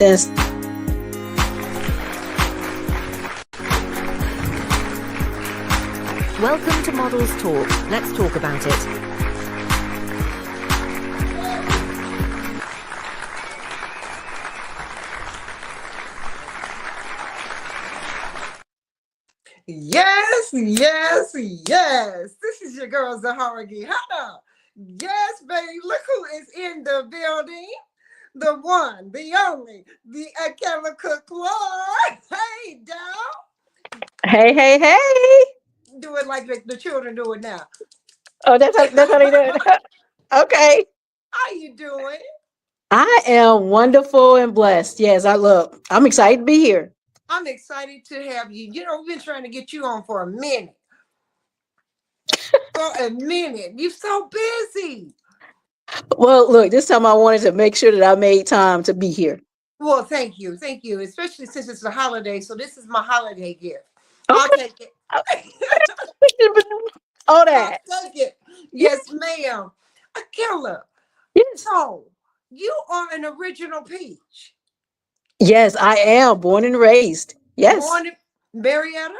This Welcome to Models Talk. Let's talk about it. Yes, yes, yes. This is your girl Zahara Gihana. Yes, baby. Look who is in the building. The one, the only, the Akella Cook Lord. Hey, down. hey. Do it like the children do it now. Oh, that's how they do it. Okay. How you doing? I am wonderful and blessed. Yes, I'm excited to be here. I'm excited to have you. You know, we've been trying to get you on for a minute. You're so busy. Well, look, this time I wanted to make sure that I made time to be here. Well, thank you. Thank you. Especially since it's a holiday. So this is my holiday gift. Okay. I'll take it. All that. I'll take it. Yes, ma'am. Akella. Yes. So you are an original peach. Yes, I am born and raised. Yes. Born in Marietta?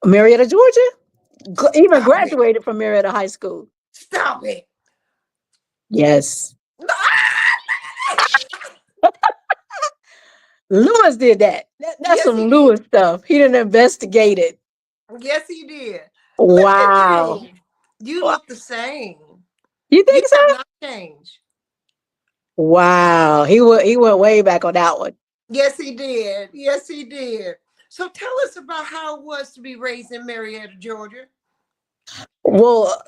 Marietta, Georgia. Even Stop graduated from Marietta High School. Stop it. Yes. Lewis did that. That's Yes, some he Lewis stuff. He didn't investigate it. Yes, he did. Wow. Look at you look the same. You think You so? have not changed. Wow. He went way back on that one. Yes, he did. Yes, he did. So tell us about how it was to be raised in Marietta, Georgia. Well,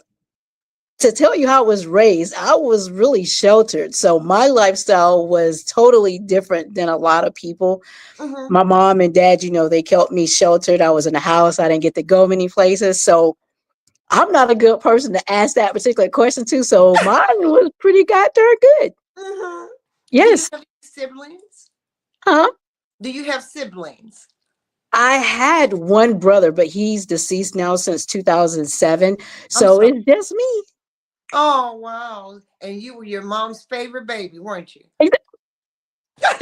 to tell you how I was raised, I was really sheltered. So my lifestyle was totally different than a lot of people. Mm-hmm. My mom and dad, they kept me sheltered. I was in the house. I didn't get to go many places. So I'm not a good person to ask that particular question to. So mine was pretty goddamn good. Mm-hmm. Yes. Do you have siblings? Huh? Do you have siblings? I had one brother, but he's deceased now since 2007. So sorry. it's just me. Oh, wow. And you were your mom's favorite baby, weren't you?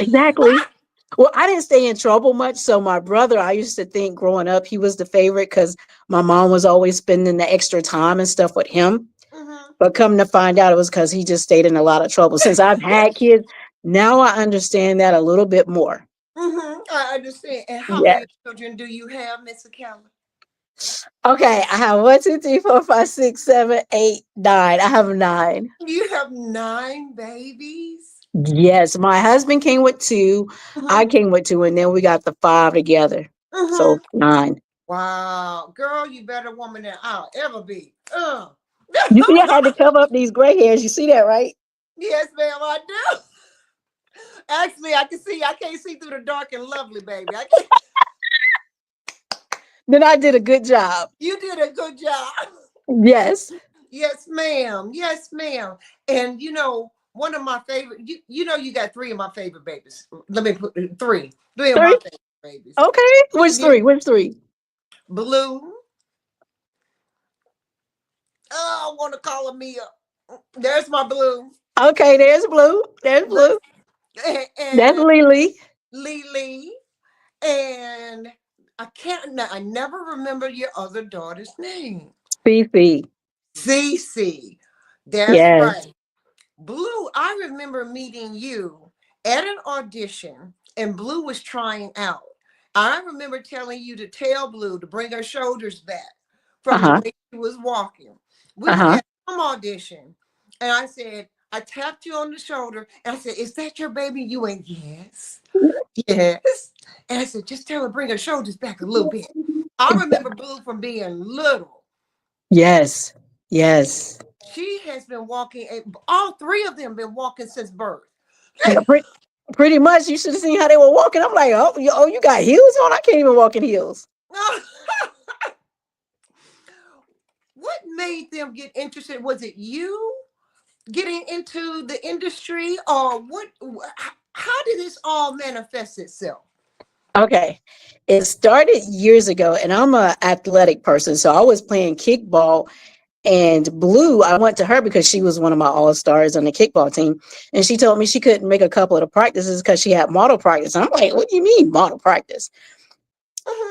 Exactly. Well, I didn't stay in trouble much. So my brother, I used to think growing up, he was the favorite because my mom was always spending the extra time and stuff with him. Mm-hmm. But come to find out, it was because he just stayed in a lot of trouble. Since I've had kids, now I understand that a little bit more. Mm-hmm. I understand. And how Yeah. many children do you have, Miss Akella? Okay, I have 1, 2, 3, 4, 5, 6, 7, 8, 9. I have 9. You have 9 babies? Yes, my husband came with 2. Mm-hmm. I came with 2, and then we got the 5 together. Mm-hmm. So 9. Wow, girl, you better woman than I'll ever be. You see, I had to cover up these gray hairs. You see that, right? Yes, ma'am, I do. Actually, I can't see through the dark and lovely, baby. I can't. Then I did a good job. You did a good job. Yes. Yes, ma'am. Yes, ma'am. And one of my favorite, you got 3 of my favorite babies. Let me put 3. 3 of my favorite babies. Okay. Which 3? Which 3? Blue. Oh, I want to call her Mia. There's my Blue. Okay, there's Blue. There's Blue. And That's Lily. Lily. And I never remember your other daughter's name. Fifi. Cece. That's right. Blue, I remember meeting you at an audition and Blue was trying out. I remember telling you to tell Blue to bring her shoulders back from the way she was walking. We were at some audition and I tapped you on the shoulder and I said, "Is that your baby?" You went, "Yes, yes." And I said, "Just tell her to bring her shoulders back a little bit." I remember Blue from being little. Yes. Yes. She has been walking, all 3 of them been walking since birth. Pretty much. You should have seen how they were walking. I'm like, oh, you got heels on? I can't even walk in heels. What made them get interested? Was it you getting into the industry or what? How did this all manifest itself? Okay. It started years ago and I'm an athletic person. So I was playing kickball And Blue, I went to her because she was one of my all-stars on the kickball team. And she told me she couldn't make a couple of the practices because she had model practice. And I'm like, what do you mean model practice?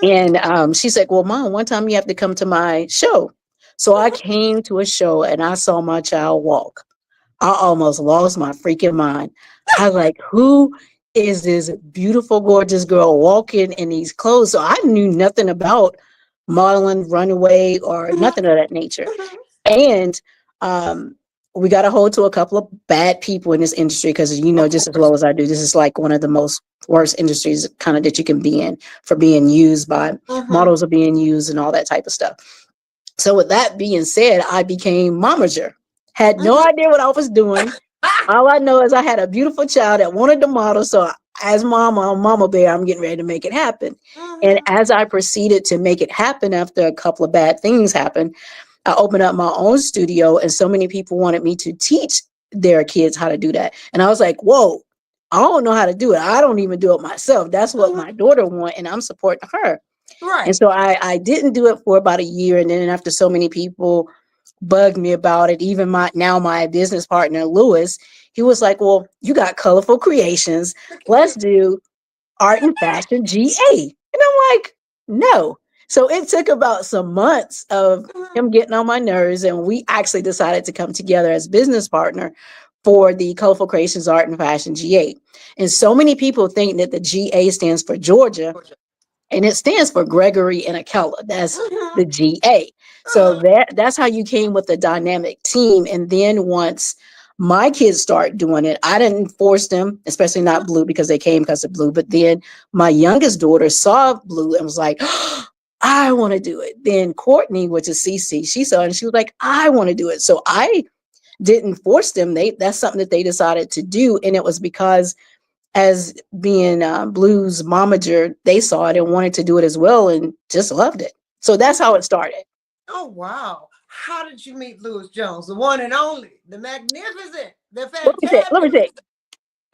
And she said, well, Mom, one time you have to come to my show. So I came to a show and I saw my child walk. I almost lost my freaking mind. I was like, who is this beautiful, gorgeous girl walking in these clothes? So I knew nothing about modeling, runaway, or nothing of that nature. And we got a hold to a couple of bad people in this industry because, you know, just as well as I do, this is like one of the most worst industries kind of that you can be in for being used by models are being used and all that type of stuff. So with that being said, I became momager. Had no idea what I was doing. All I know is I had a beautiful child that wanted to model. So as mama bear, I'm getting ready to make it happen. And as I proceeded to make it happen after a couple of bad things happened, I opened up my own studio and so many people wanted me to teach their kids how to do that. And I was like, whoa, I don't know how to do it. I don't even do it myself. That's what my daughter wants and I'm supporting her. Right. And so I didn't do it for about a year. And then after so many people bugged me about it, even my business partner, Lewis, he was like, well, you got Colorful Creations. Let's do Art and Fashion GA. And I'm like, no. So it took about some months of him getting on my nerves. And we actually decided to come together as business partner for the Colorful Creations Art and Fashion GA. And so many people think that the GA stands for Georgia. And it stands for Gregory and Akella. That's the GA. So that's how you came with the dynamic team. And then once my kids start doing it, I didn't force them, especially not Blue because they came because of Blue. But then my youngest daughter saw Blue and was like, oh, I want to do it. Then Courtney, which is Cece, she saw it and she was like, I want to do it. So I didn't force them. That's something that they decided to do. And it was because as being Blue's momager, they saw it and wanted to do it as well and just loved it. So that's how it started. Oh, wow. How did you meet Lewis Jones, the one and only, the magnificent, the fantastic? Let me say,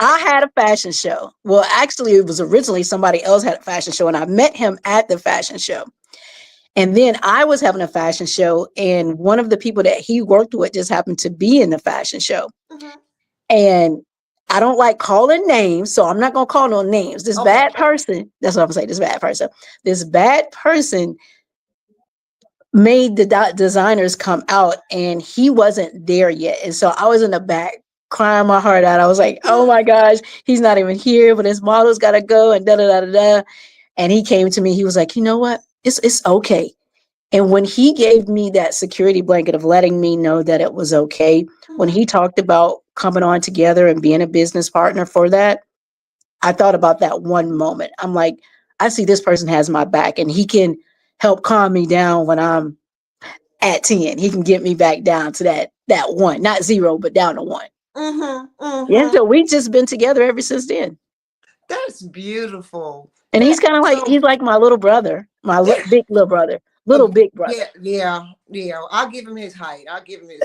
I had a fashion show. Well, actually, it was originally somebody else had a fashion show, and I met him at the fashion show. And then I was having a fashion show, and one of the people that he worked with just happened to be in the fashion show. And I don't like calling names, so I'm not going to call no names. This bad person, that's what I'm saying, this bad person made the designers come out and he wasn't there yet. And so I was in the back crying my heart out. I was like, oh my gosh, he's not even here, but his model's got to go and da-da-da-da-da. And he came to me, he was like, you know what? It's okay. And when he gave me that security blanket of letting me know that it was okay, when he talked about coming on together and being a business partner for that, I thought about that one moment. I'm like, I see this person has my back and he can help calm me down when I'm at 10. He can get me back down to that one, not 0, but down to 1. Yeah, so we've just been together ever since then. That's beautiful. And he's kind of like, he's like my little brother, my big little brother. Big brother. Yeah. I'll give him his height. I'll give him his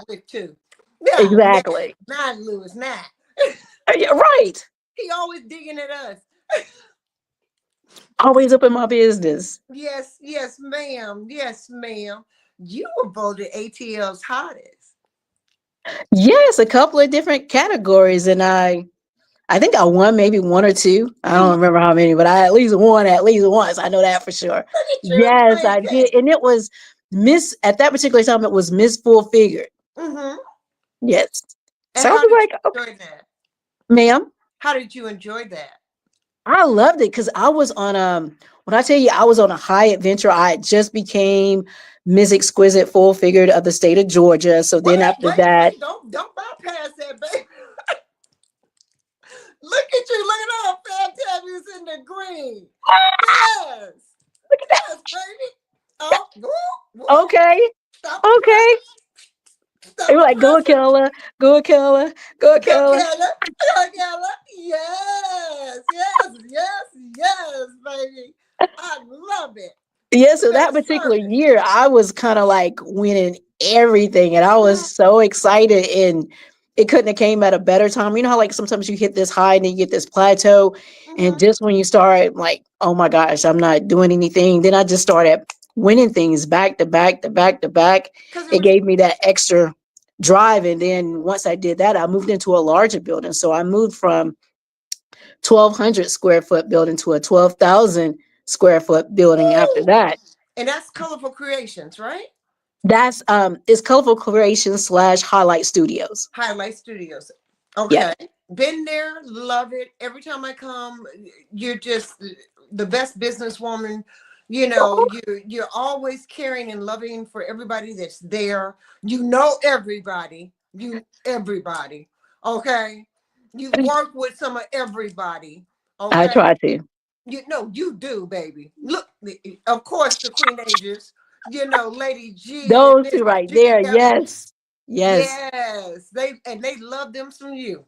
width too. Yeah, exactly. Not Lewis, not. Yeah, right. He always digging at us. Always up in my business. Yes, ma'am. Yes, ma'am. You were voted ATL's hottest. Yes, a couple of different categories, and I think I won maybe 1 or 2. I don't remember how many, but I at least won at least once. I know that for sure. Yes, I did. And it was at that particular time, it was Miss Full Figured. Yes. And so how did you enjoy that? Ma'am? How did you enjoy that? I loved it because I was on when I tell you I was on a high adventure. I just became Miss Exquisite Full Figured of the state of Georgia. So then after that, don't bypass that, baby. Look at you. Look at all fantabulous in the green. Yes. Look at that. Yes, baby. Okay. Okay. They were like, go Akella, go Akella, go Akella. Yes, baby. I love it. Yeah, so that particular year, I was kind of like winning everything, and I was so excited, and it couldn't have came at a better time. You know how like sometimes you hit this high and then you get this plateau, and just when you start like, oh my gosh, I'm not doing anything, then I just started winning things back to back to back to back. It gave me that extra drive. And then once I did that, I moved into a larger building. So I moved from 1,200 square foot building to a 12,000 square foot building after that. And that's Colorful Creations, right? That's it's Colorful Creations / Highlight Studios. Highlight Studios. Okay. Yeah. Been there, love it. Every time I come, you're just the best businesswoman. You know, you're always caring and loving for everybody that's there. You know everybody. Everybody. Okay. You work with some of everybody. Okay. I try to. You do, baby. Look, of course, the Queenagers, Lady G. Those two right there. Yes. They love them some you.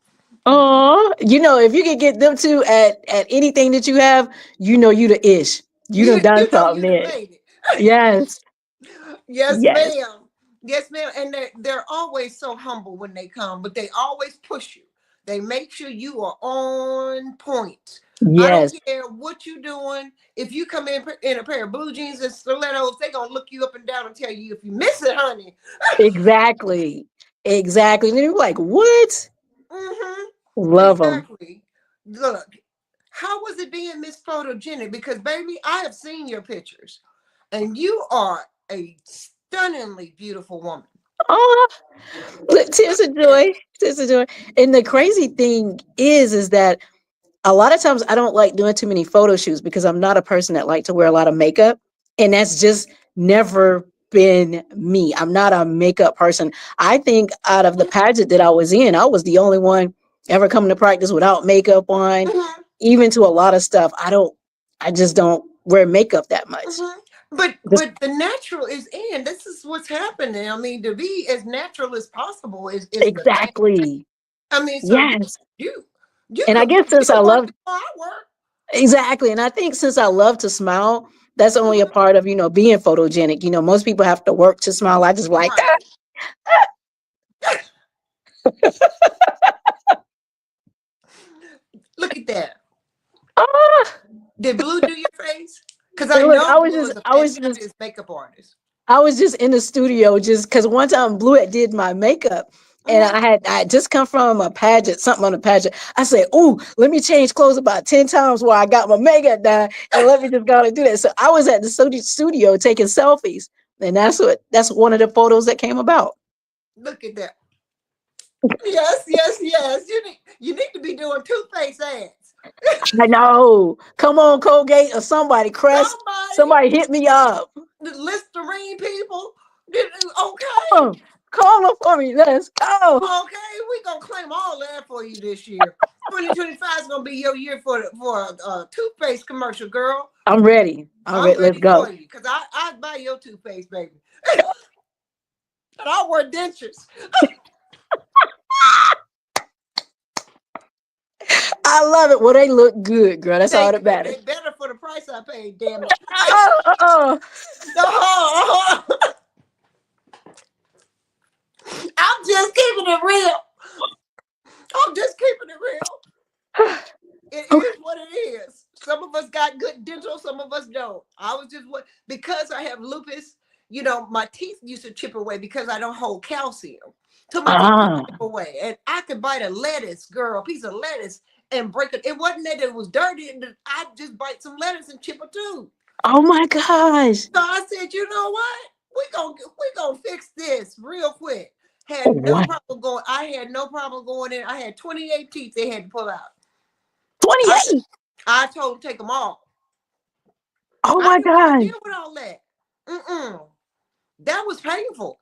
Oh, if you can get them two at anything that you have, you the ish. You done something there. Yes. Yes, ma'am. Yes, ma'am. And they're always so humble when they come, but they always push you. They make sure you are on point. Yes. I don't care what you're doing. If you come in a pair of blue jeans and stilettos, they're going to look you up and down and tell you if you miss it, honey. Exactly. And you're like, what? Mm-hmm. Love them. Look, how was it being Miss Photogenic? Because, baby, I have seen your pictures, and you are a stunningly beautiful woman. Oh, look, tears of joy. And the crazy thing is that a lot of times I don't like doing too many photo shoots because I'm not a person that like to wear a lot of makeup. And that's just never been me. I'm not a makeup person. I think out of the pageant that I was in, I was the only one ever coming to practice without makeup on. Mm-hmm. Even to a lot of stuff, I just don't wear makeup that much. Mm-hmm. But the natural is in. This is what's happening. I mean, to be as natural as possible is exactly. I mean, so yes. You and I guess since I love exactly, and I think since I love to smile, that's only a part of being photogenic. Most people have to work to smile. I just like that. Look at that. Did Blue do your face? Because I was just makeup artist. I was just in the studio just because one time Blue did my makeup. And I had just come from a pageant, something on a pageant. I said, "Oh, let me change clothes about 10 times while I got my makeup done, and let me just go and do that." So I was at the studio taking selfies, and that's one of the photos that came about. Look at that. Yes. You need to be doing toothpaste ads. I know. Come on, Colgate or somebody, Crest. Somebody hit me up. The Listerine people. Okay. Call them for me. Let's go. Okay, we're going to claim all that for you this year. 2025 is going to be your year for a toothpaste commercial, girl. I'm ready. I'm ready. Let's go. Because I'd buy your toothpaste, baby. And I'll wear dentures. I love it. Well, they look good, girl. That's all that matters. They better for the price I paid, damn it. I'm just keeping it real. It is what it is. Some of us got good dental, some of us don't. Because I have lupus, my teeth used to chip away because I don't hold calcium. So my teeth chip away. And I could bite a piece of lettuce and break it. It wasn't that it was dirty. I just bite some lettuce and chip a tooth. Oh my gosh. So I said, you know what? We gonna fix this real quick. I had no problem going in. I had 28 teeth they had to pull out. 28? I told them to take them all. Oh my God. Deal with all that. That was painful.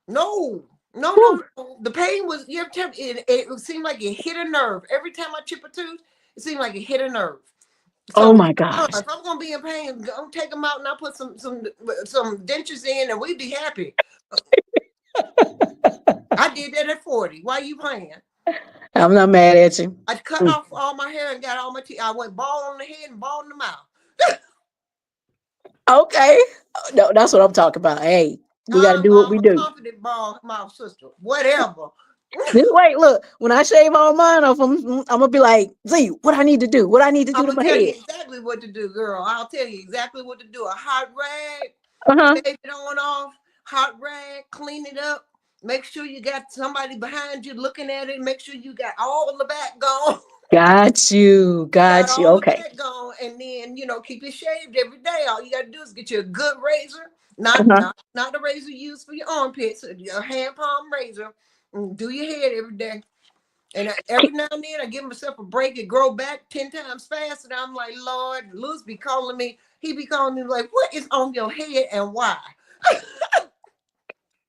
No. The pain was, it seemed like it hit a nerve. Every time I chip a tooth, it seemed like it hit a nerve. So, oh my gosh. If I'm going to be in pain, I'll take them out and I'll put some dentures in and we'd be happy. I did that at 40. Why are you playing? I'm not mad at you. I cut off all my hair and got all my teeth. I went bald on the head and bald in the mouth. Okay. No, that's what I'm talking about. Hey, we got to do what we do. Confident bald mouth sister. Whatever. Wait, look, when I shave all mine off, I'm going to be like, Z, what I need to do? What I need to do to my head? I'll tell you exactly what to do, girl. I'll tell you exactly what to do. A hot rag, Uh-huh. Shave it on off, hot rag, clean it up. Make sure you got somebody behind you looking at it. Make sure you got all the back gone. Got you. Got Got you. all the Okay. back gone, and then keep it shaved every day. All you gotta do is get you a good razor, not Uh-huh. not not the razor used for your armpits, your hand palm razor. And do your head every day. And every now and then I give myself a break and grow back 10 times faster. And I'm like, Lord, Luz be calling me. He be calling me like, what is on your head and why?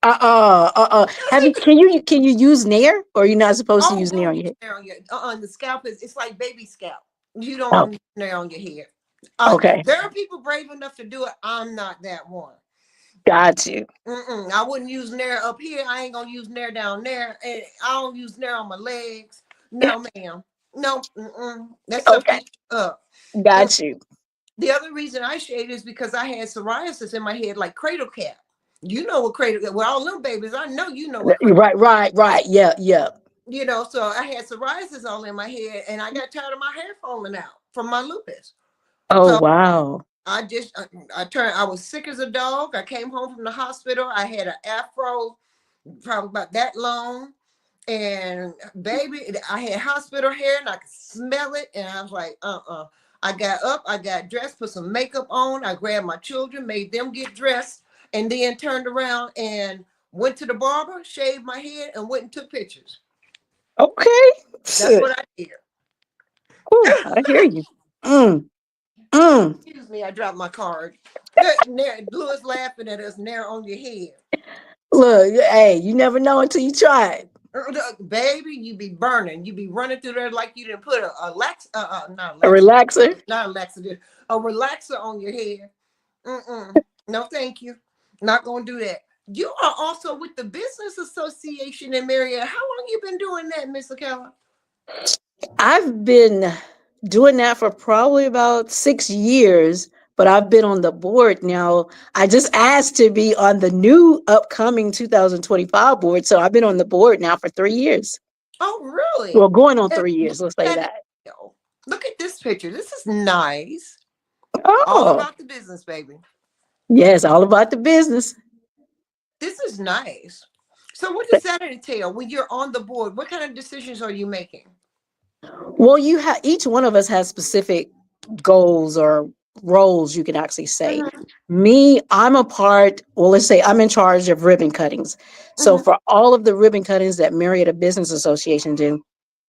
Have you can you use Nair, or you're not supposed to Oh, use we Nair don't on your use head? nair on your the scalp is it's like baby scalp. You don't Oh, want nair on your head. okay. There are people brave enough to do it. I'm not that one. Got you. I wouldn't use nair up here. I ain't gonna use nair down there, and I don't use nair on my legs. No, ma'am. No, that stuff Okay. eats you up. And Got you. the other reason I shaved is because I had psoriasis in my head, like cradle cap. You know what cradle cap? Well, all them babies, I know you know what cradle. Right. Yeah, yeah. So I had psoriasis all in my head, and I got tired of my hair falling out from my lupus. Oh, So wow. I was sick as a dog. I came home from the hospital. I had an afro, probably about that long. And baby, I had hospital hair and I could smell it. And I was like, I got up, I got dressed, put some makeup on. I grabbed my children, made them get dressed, and then turned around and went to the barber, shaved my head, and went and took pictures. Okay. That's what I did. Ooh, I hear you. Mm, mm. Excuse me, I dropped my card. Louis laughing at us, nair on your head. Look, hey, you never know until you try it. Baby, you be burning. You be running through there like you didn't put not A Alexa, relaxer. not Alexa, a relaxer on your head. No, thank you. Not gonna do that. You are also with the Business Association in Marietta. How long you been doing that, Miss Akella? I've been doing that for probably about 6 years, but I've been on the board now. I just asked to be on the new upcoming 2025 board. So I've been on the board now for 3 years. Oh, really? Well, going on And 3 years, let's say that that. look at this picture. This is nice. All Oh, about the business, baby. yes, all about the business. This is nice. So what does that entail when you're on the board? What kind of decisions are you making? Well, you have each one of us has specific goals or roles, you can actually say. Mhm, Me, I'm a part, well, let's say I'm in charge of ribbon cuttings. So mhm. for all of the ribbon cuttings that Marietta Business Association do,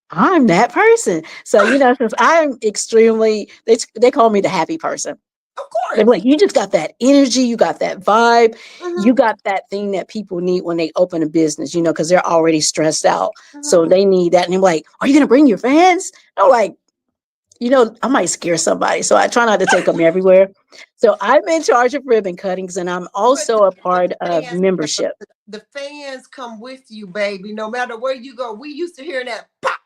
I'm that person. So, since I'm extremely, they call me the happy person. Of They're course. like, you just got that energy, you got that vibe, you Mhm, got that thing that people need when they open a business, because they're already stressed out. So mhm. they need that. And they're like, are you going to bring your fans? I'm like, I might scare somebody. So I try not to take them everywhere. So I'm in charge of ribbon cuttings, and I'm But also a the part of fans, membership. the fans come with you, baby. No matter where you go, we used to hear that pop,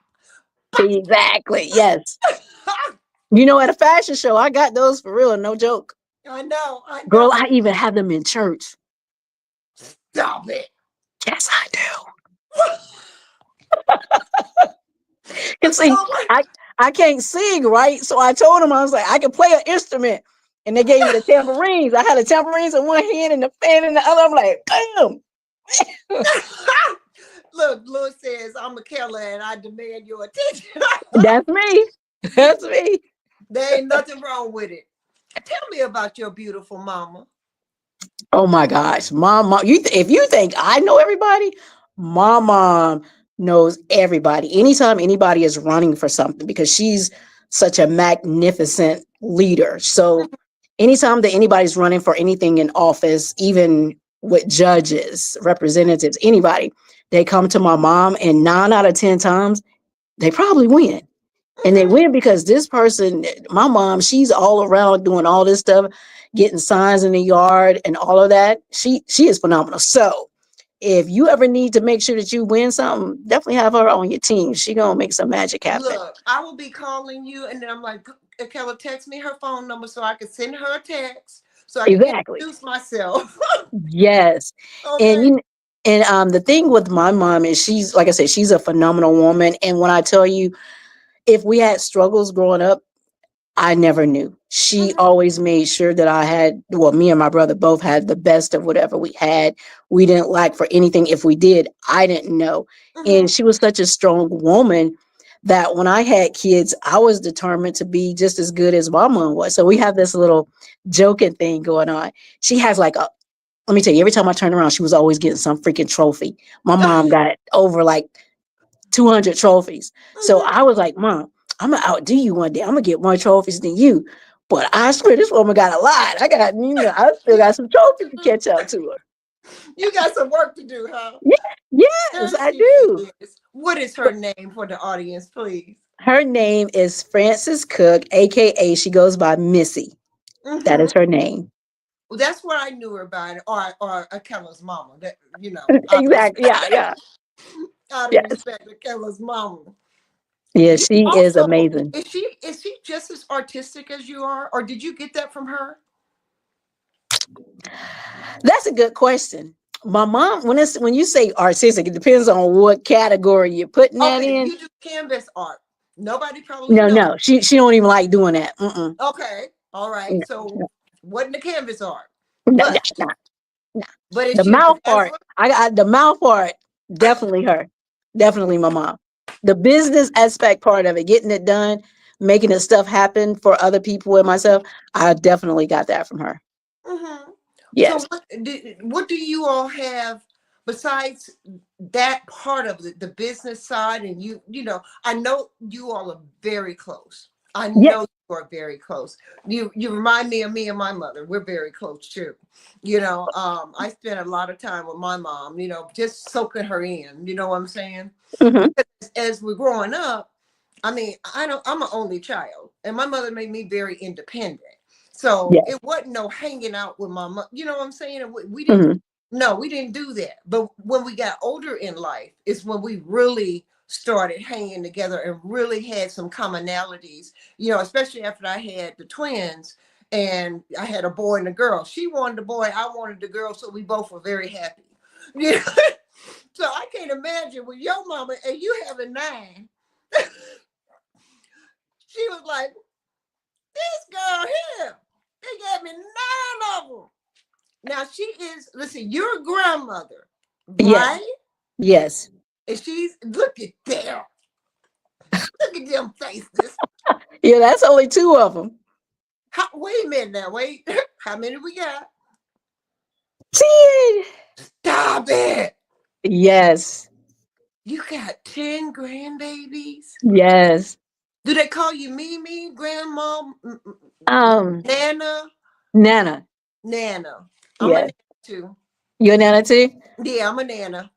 Exactly. Yes. pop. At a fashion show, I got those for real. No joke. I know, I Girl, know. I even have them in church. Stop it. Yes, I do. So, And see, I can't sing, right? So I told them, I was like, I can play an instrument. And they gave me the tambourines. I had the tambourines in one hand and the fan in the other. I'm like, bam. look, Lewis says, I'm Akella and I demand your attention. That's me. That's me. There ain't nothing wrong with it. Tell me about your beautiful mama. Oh my gosh, mom, if you think I know everybody, my mom knows everybody. Anytime anybody is running for something, because she's such a magnificent leader. So anytime that anybody's running for anything in office, even with judges, representatives, anybody, they come to my mom, and 9 out of 10 times they probably win. And they Mhm. win because this person, my mom, she's all around doing all this stuff, getting signs in the yard and all of that. She is phenomenal. So if you ever need to make sure that you win something, definitely have her on your team. She gonna make some magic happen. Look, I will be calling you, and then I'm like, Akella, text me her phone number so I can send her a text so I can Exactly. introduce myself. Yes. And Okay. you and the thing with my mom is she's, like I said, she's a phenomenal woman. And when I tell you, if we had struggles growing up, I never knew. She always made sure that I had, well, me and my brother both had the best of whatever we had. We didn't lack for anything. If we did, I didn't know. And she was such a strong woman that when I had kids, I was determined to be just as good as my mom was. So we have this little joking thing going on. She has like a, let me tell you, every time I turned around, she was always getting some freaking trophy. My mom got over like 200 trophies. So I was like, Mom, I'm gonna outdo you one day. I'm gonna get more trophies than you. But I swear this woman got a lot. I got, I still got some trophies to catch up to her. You got some work to do, huh? Yeah, yes, There I she do. is. What is her name for the audience, please? Her name is Frances Cook, aka she goes by Missy. That is her name. Well, that's what I knew her by, or Akella's mama. That out of Exactly. respect, Yeah, out of yes. respect, Akella's mama. Yeah, You she is also amazing. is she just as artistic as you are, or did you get that from her? That's a good question. My mom, when you say artistic, it depends on what category you're putting that Okay, in. you do canvas art. Nobody probably No, knows. no, she don't even like doing that. Mm-mm. Okay, all right. No, So no, wasn't the canvas art, no, no, but no, no. is The she a mouth part, bedazzler? I got the mouth part. Definitely her, definitely my mom. The business aspect part of it, getting it done, making the stuff happen for other people and myself, I definitely got that from her. Mm-hmm. So Yes. what do you all have besides that part of the business side? And I know you all are very close. I Yes. know you are very close. You remind me of me and my mother. We're very close too. I spent a lot of time with my mom, just soaking her in, you know what I'm saying? Hmm. Because as we're growing up, I mean, I'm an only child, and my mother made me very independent. So Yes. it wasn't no hanging out with my mom. You know what I'm saying? And we didn't. Hmm. No, we didn't do that. But when we got older in life, is when we really started hanging together and really had some commonalities. Especially after I had the twins, and I had a boy and a girl. She wanted the boy, I wanted the girl, so we both were very happy. Yeah. So I can't imagine with your mama and you having 9. She was like, this girl here, they gave me 9 of them. Now she is, listen, you're a grandmother, Yes. right? Yes. And she's, look at them. Look at them faces. Yeah, that's only two of them. Wait a minute now, wait. How many we got? 10. Stop it. Yes. You got 10 grandbabies? Yes. Do they call you Mimi, grandma, Um, Nana? Nana. Nana. I'm a Yes. Nana too. You're Nana too? Yeah, I'm a Nana.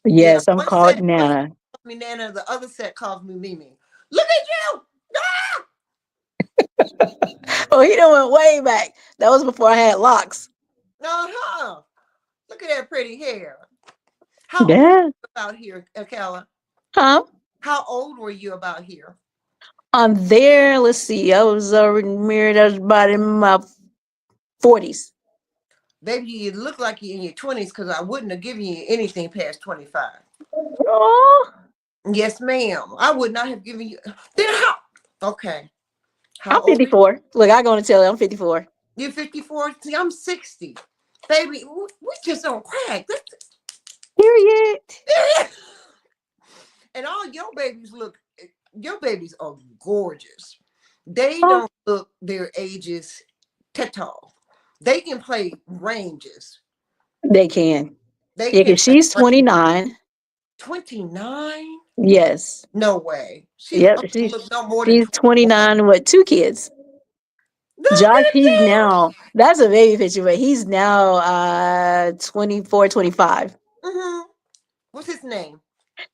Yeah, Yes, I'm one called set calls Nana. me Nana, the other set calls me Mimi. Look at you! Ah! Oh, he done went way back. That was before I had locks. Uh-huh. Look at that pretty hair. How old were Yeah. you about here, Akella? Huh? How old were you about here? On there, let's see. I was already married. I was about in my 40s. Baby, you look like you're in your 20s because I wouldn't have given you anything past 25. Oh, Yes, ma'am. I would not have given you. Then how? Okay. How I'm old are you? 54. Look, I'm going to tell you, I'm 54. You're 54. See, I'm 60. Baby, we just don't crack. Period. And all your babies are gorgeous. They Oh, don't look their ages at all. They can play ranges. they can. They Yeah, can because play she's ranges. 29. 29? Yes. No way. She's Yep. don't look no more than She's 24. 29 with two kids. Look Josh, at he's them. now, that's a baby picture, but he's now 24, 25. Hmm. What's his name?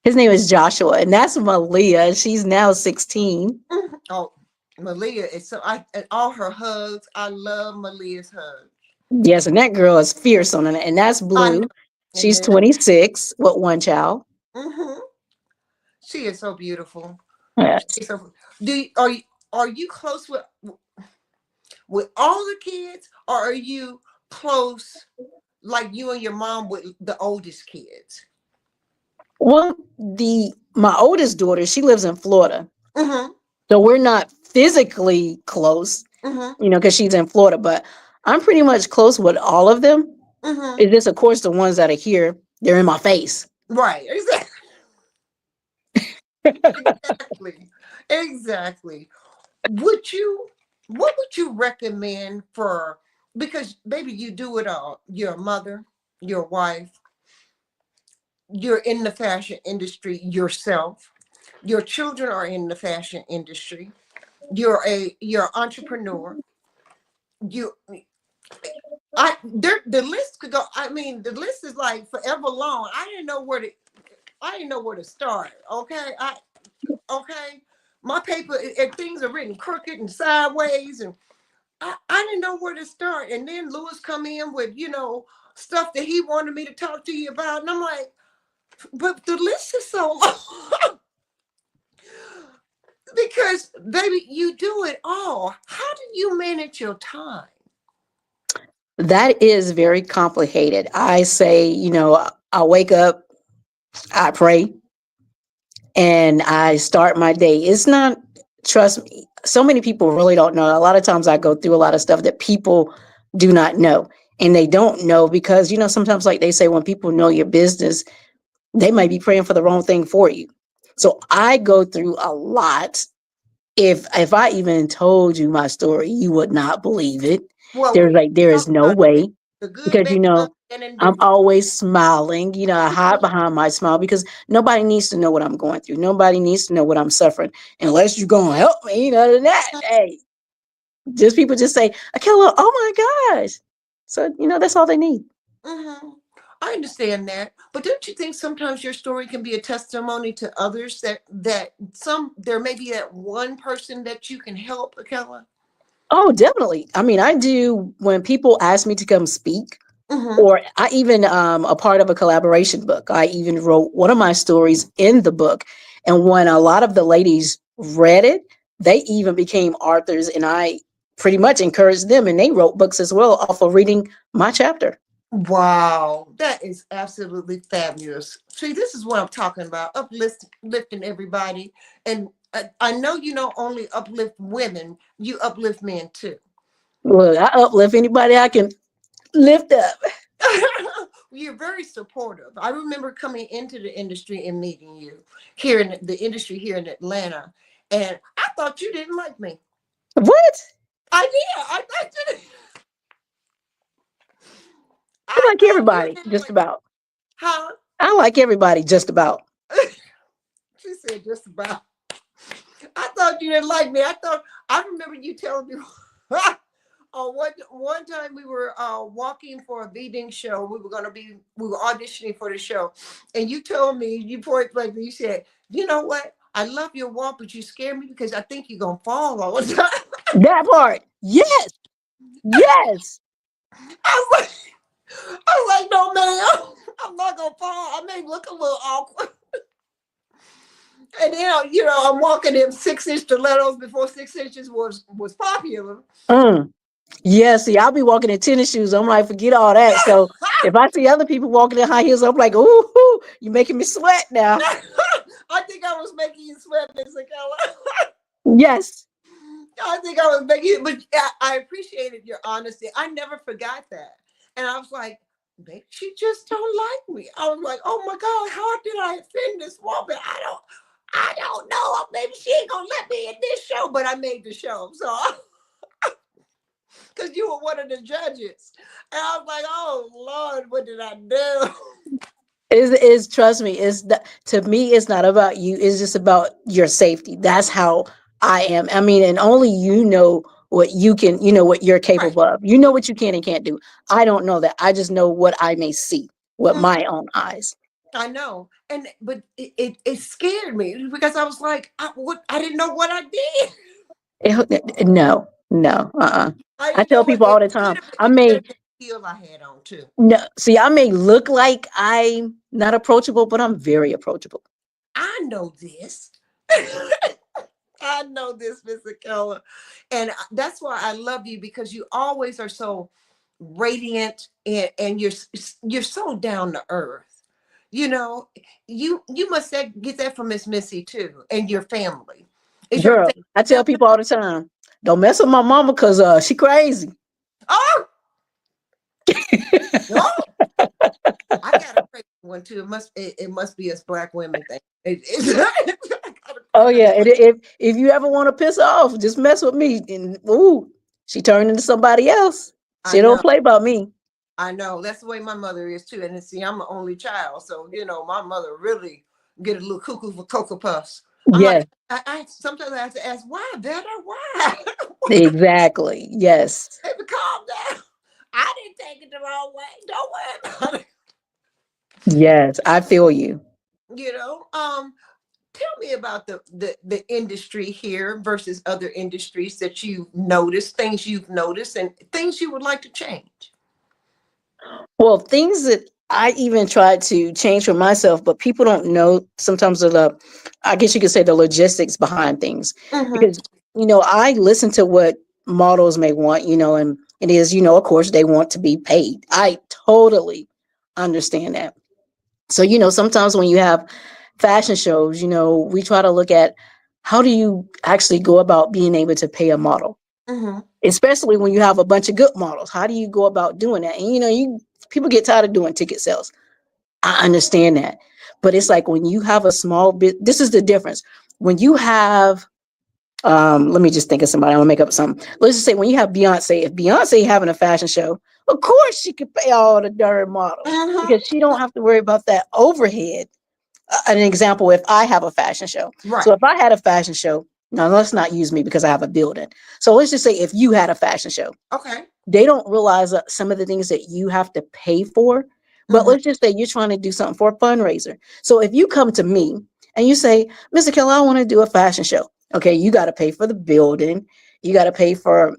His name is Joshua, and that's Malia. She's now 16. Mhm. Oh, Malia is so and all her hugs. I love Malia's hugs. Yes, and that girl is fierce on it. And that's I know. Blue. And She's then 26 with one child. hmm she is so beautiful. Yes. She's so, are you close with all the kids, or are you close like you and your mom with the oldest kids? Well, my oldest daughter, she lives in Florida. Hmm. So we're not physically close, Mm-hmm. you know, because she's in Florida, but I'm pretty much close with all of them. Mm-hmm. It's just, of course, the ones that are here, they're in my face. Right. Exactly. Exactly. Would you, what would you recommend for, because baby, you do it all. You're a mother, you're a wife, you're in the fashion industry yourself. Your children are in the fashion industry. You're an entrepreneur. You the list could go. I mean, the list is like forever long. I didn't know where to start. Okay. Okay. My paper, things are written crooked and sideways, and I didn't know where to start. And then Lewis come in with, stuff that he wanted me to talk to you about. And I'm like, but the list is so long. Because baby, you do it all. How do you manage your time? That is very complicated. I say, I wake up, I pray, and I start my day. It's not, trust me, so many people really don't know. A lot of times I go through a lot of stuff that people do not know. And they don't know because, sometimes, like they say, when people know your business, they might be praying for the wrong thing for you. So I go through a lot. If I even told you my story, you would not believe it. Well, There talk is no about it. way, The good, because bad, ugly, and I'm indifferent. always smiling. I hide behind my smile because nobody needs to know what I'm going through. Nobody needs to know what I'm suffering unless you're going to help me. Other than that, hey, just people just say, Akella, oh my gosh. So, that's all they need. Mm-hmm. I understand that, but don't you think sometimes your story can be a testimony to others that there may be that one person that you can help, Akella? Oh, definitely. I mean, I do when people ask me to come speak, Mm-hmm. or I even a part of a collaboration book. I even wrote one of my stories in the book. And when a lot of the ladies read it, they even became authors, and I pretty much encouraged them, and they wrote books as well off of reading my chapter. Wow, that is absolutely fabulous. See, this is what I'm talking about, uplifting everybody. And I know you don't only uplift women, you uplift men too. Look, I uplift anybody I can lift up. You're very supportive. I remember coming into the industry and meeting you here in the industry here in Atlanta, and I thought you didn't like me. What? I did. I thought you didn't. I I like thought you everybody, didn't just like. about. Huh? I like everybody, just about. She said just about. I thought you didn't like me. I remember you telling me. One time we were walking for a meeting show. We were auditioning for the show, and you told me, you point blank, you said, "You know what? I love your walk, but you scare me because I think you're gonna fall all the time." That part. Yes. Yes. I was like, no, man, I'm not gonna fall. I may look a little awkward. And then, I'm walking in 6-inch stilettos before 6 inches was popular. Yeah, see, I'll be walking in tennis shoes. I'm like, forget all that. So if I see other people walking in high heels, I'm like, ooh, you making me sweat now. I think I was making you sweat, Miss Akella. Yes. I think I was making you, but I appreciated your honesty. I never forgot that. And I was like, maybe she just don't like me. I was like, oh my God, how did I offend this woman? I don't know. Maybe she ain't gonna let me in this show, but I made the show. So because you were one of the judges. And I was like, oh Lord, what did I do? Is trust me, to me, it's not about you. It's just about your safety. That's how I am. I mean, and only you know what you can, what you're Right. capable of. You know what you can and can't do. I don't know that. I just know what I may see with my own eyes. I know. But it scared me because I was like, I didn't know what I did. No, no, I I didn't tell know what people all the time. I it could may have been the heel I had on too. No, see, I may look like I'm not approachable, but I'm very approachable. I know this. I know this, Mr. Keller. And that's why I love you because you always are so radiant and you're so down to earth. You know, you must get that from Miss Missy too and your family. Is your Girl, I tell people all the time, don't mess with my mama because she crazy. Oh, no. I got a crazy one too. It must be us black women thing. Oh yeah, and if you ever want to piss her off, just mess with me, and ooh, she turned into somebody else. I She know. don't play about me. I know. That's the way my mother is too. And see, I'm the only child, so my mother really get a little cuckoo for Cocoa Puffs. I'm like, Yes, I sometimes I have to ask, why, better? Why? exactly. Yes, Baby, calm down. I didn't take it the wrong way. Don't worry about it. yes, I feel you. You know, tell me about the industry here versus other industries that you've noticed, things you've noticed, and things you would like to change. Well, things that I even tried to change for myself, but people don't know sometimes I guess you could say the logistics behind things. Mm-hmm. Because, I listen to what models may want, and it is, of course, they want to be paid. I totally understand that. So, sometimes when you have fashion shows, we try to look at how do you actually go about being able to pay a model, Mm-hmm. especially when you have a bunch of good models. How do you go about doing that? And you people get tired of doing ticket sales. I understand that. But it's like when you have a small bit, this is the difference. When you have let me just think of somebody, I'm gonna make up something. Let's just say when you have Beyonce, if Beyonce having a fashion show, of course she could pay all the darn models Mm-hmm. because she don't have to worry about that overhead. An example, if I have a fashion show. So Right. if I had a fashion show, now let's not use me because I have a building. So let's just say if you had a fashion show, Okay. they don't realize some of the things that you have to pay for. But Mm-hmm. let's just say you're trying to do something for a fundraiser. So if you come to me and you say, Mr. Keller, I want to do a fashion show. Okay, you got to pay for the building. You got to pay for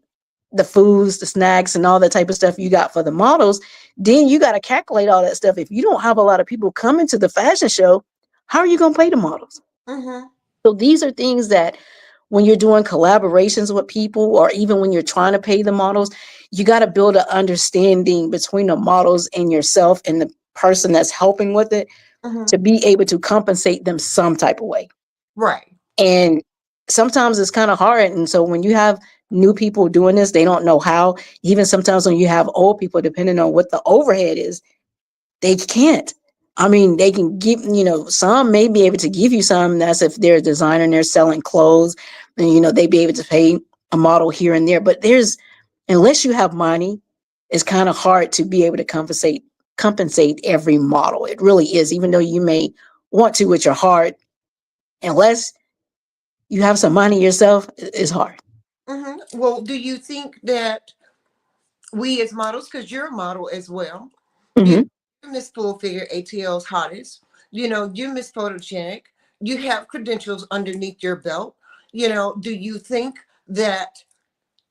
the foods, the snacks, and all that type of stuff you got for the models. Then you got to calculate all that stuff. If you don't have a lot of people coming to the fashion show, how are you going to pay the models? Mm-hmm. So these are things that when you're doing collaborations with people, or even when you're trying to pay the models, you got to build an understanding between the models and yourself and the person that's helping with it Mm-hmm. to be able to compensate them some type of way. Right. And sometimes it's kind of hard. And so when you have new people doing this, they don't know how. Even sometimes when you have old people, depending on what the overhead is, they can't. I mean, they can give, some may be able to give you some. That's if they're a designer and they're selling clothes, and, they be able to pay a model here and there. But unless you have money, it's kind of hard to be able to compensate every model. It really is, even though you may want to with your heart, unless you have some money yourself, it's hard. Mm-hmm. Well, do you think that we as models, because you're a model as well, you Hmm. you're Miss Full Figure, ATL's hottest, you're Miss Photogenic, you have credentials underneath your belt, do you think that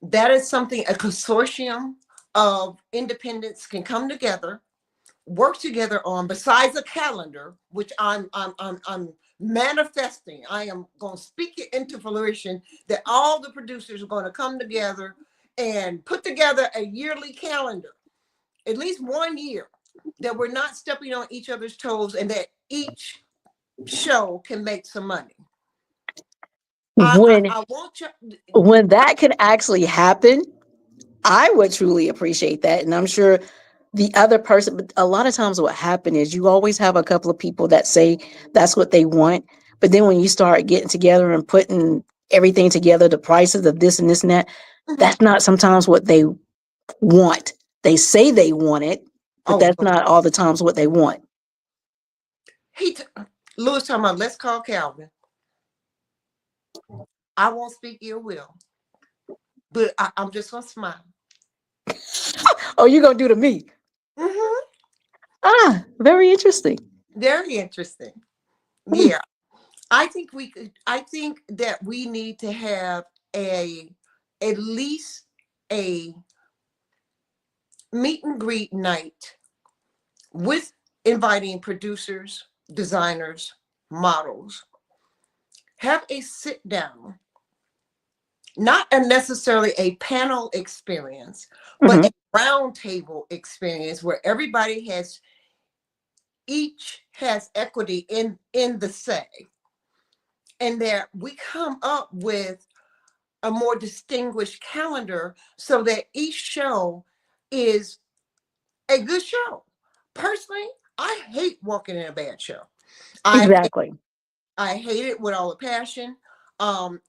that is something a consortium of independents can come together, work together on, besides a calendar, which I'm manifesting. I am going to speak it into fruition that all the producers are going to come together and put together a yearly calendar, at least 1 year, that we're not stepping on each other's toes and that each show can make some money. When I want you. when that can actually happen, I would truly appreciate that. And I'm sure the other person, but a lot of times what happens is you always have a couple of people that say that's what they want. But then when you start getting together and putting everything together, the prices of this and this and that, Mhm. that's not sometimes what they want. They say they want it, but Oh, that's not all the times what they want. he t- Lewis talking about let's call Calvin. I won't speak ill will, but I'm just gonna smile. Oh, you're going to do to me. Hmm. Ah, very interesting. Very interesting. Hmm. Yeah, I think we could. I think that we need to have a at least a meet and greet night with inviting producers, designers, models. Have a sit down, not a necessarily a panel experience, but Hmm. a round table experience where everybody has each has equity in the say, and that we come up with a more distinguished calendar so that each show is a good show. Personally, I hate working in a bad show. I Exactly. I hate it with all the passion.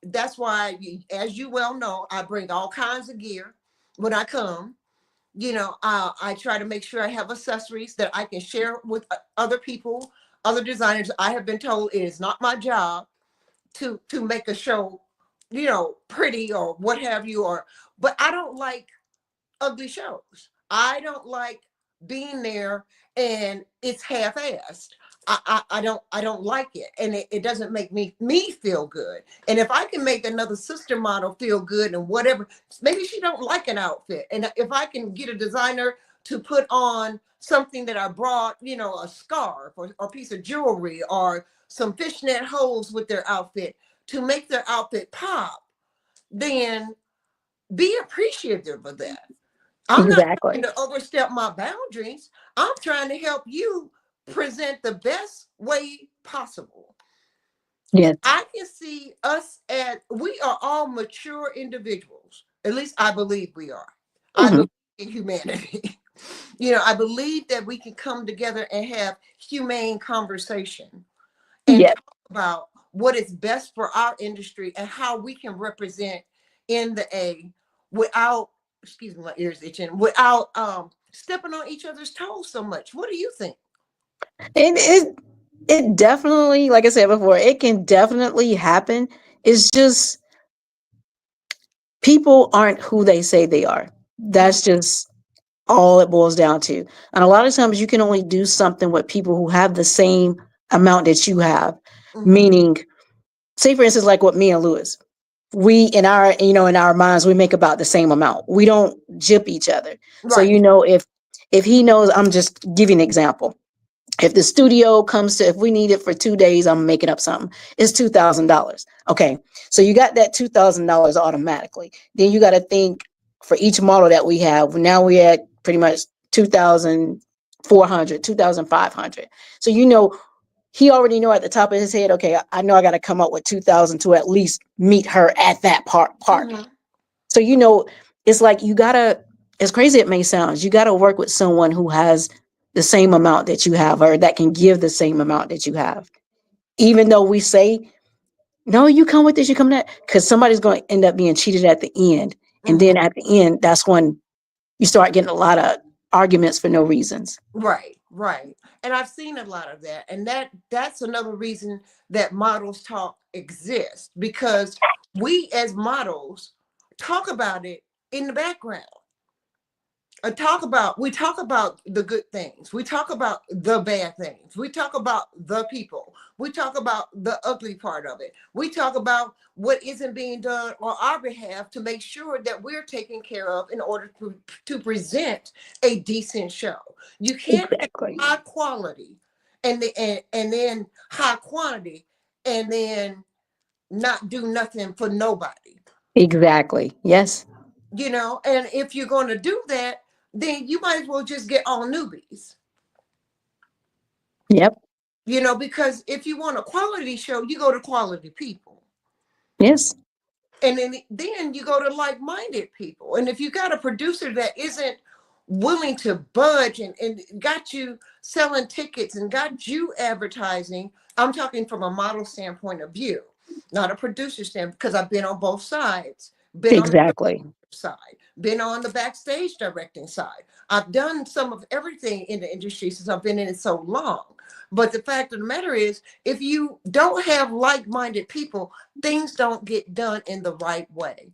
That's why, as you well know, I bring all kinds of gear when I come. I try to make sure I have accessories that I can share with other people, other designers. I have been told it is not my job to make a show, pretty or what have you, but I don't like ugly shows. I don't like being there and it's half-assed. I don't like it, and it doesn't make me feel good. And if I can make another sister model feel good and whatever, maybe she don't like an outfit, and if I can get a designer to put on something that I brought, a scarf or a piece of jewelry or some fishnet hose with their outfit to make their outfit pop, then be appreciative of that. I'm not trying Exactly. to overstep my boundaries. I'm trying to help you present the best way possible. Yes. I can see us as we are all mature individuals. At least I believe we are. I Hmm. believe in humanity. I believe that we can come together and have humane conversation and Yes. talk about what is best for our industry and how we can represent in the A without, excuse me, my ears itching, without stepping on each other's toes so much. What do you think? It definitely, like I said before, it can definitely happen. It's just people aren't who they say they are. Mhm. That's just all it boils down to. And a lot of times you can only do something with people who have the same amount that you have. Mhm. Meaning, say for instance, like what me and Lewis, we in our minds, we make about the same amount. We don't jip each other. So, Right. if he knows, I'm just giving an example. If the studio comes to, if we need it for 2 days, I'm making up something. It's $2,000. Okay, so you got that $2,000 automatically. Then you got to think for each model that we have. Now we're at pretty much 2,400, 2,500. So he already know at the top of his head. Okay, I know I got to come up with 2,000 to at least meet her at that part. Mhm. So it's like you gotta, as crazy it may sound, you gotta work with someone who has the same amount that you have, or that can give the same amount that you have. Even though we say, no, you come with this, you come that, because somebody's going to end up being cheated at the end. And Mhm. then at the end, that's when you start getting a lot of arguments for no reasons. Right. Right. And I've seen a lot of that, and that's another reason that models talk exists, because we as models talk about it in the background. We talk about the good things, we talk about the bad things, we talk about the people, we talk about the ugly part of it, we talk about what isn't being done on our behalf to make sure that we're taken care of in order to present a decent show. You can't have Exactly. high quality and then high quantity and then not do nothing for nobody. Exactly. Yes. And if you're going to do that, then you might as well just get all newbies. Yep. Because if you want a quality show, you go to quality people. Yes. And then you go to like-minded people. And if you got a producer that isn't willing to budge and got you selling tickets and got you advertising, I'm talking from a model standpoint of view, not a producer standpoint, because I've been on both sides, been on the Exactly. side, been on the backstage directing side. I've done some of everything in the industry since I've been in it so long. But the fact of the matter is, if you don't have like-minded people, things don't get done in the right way.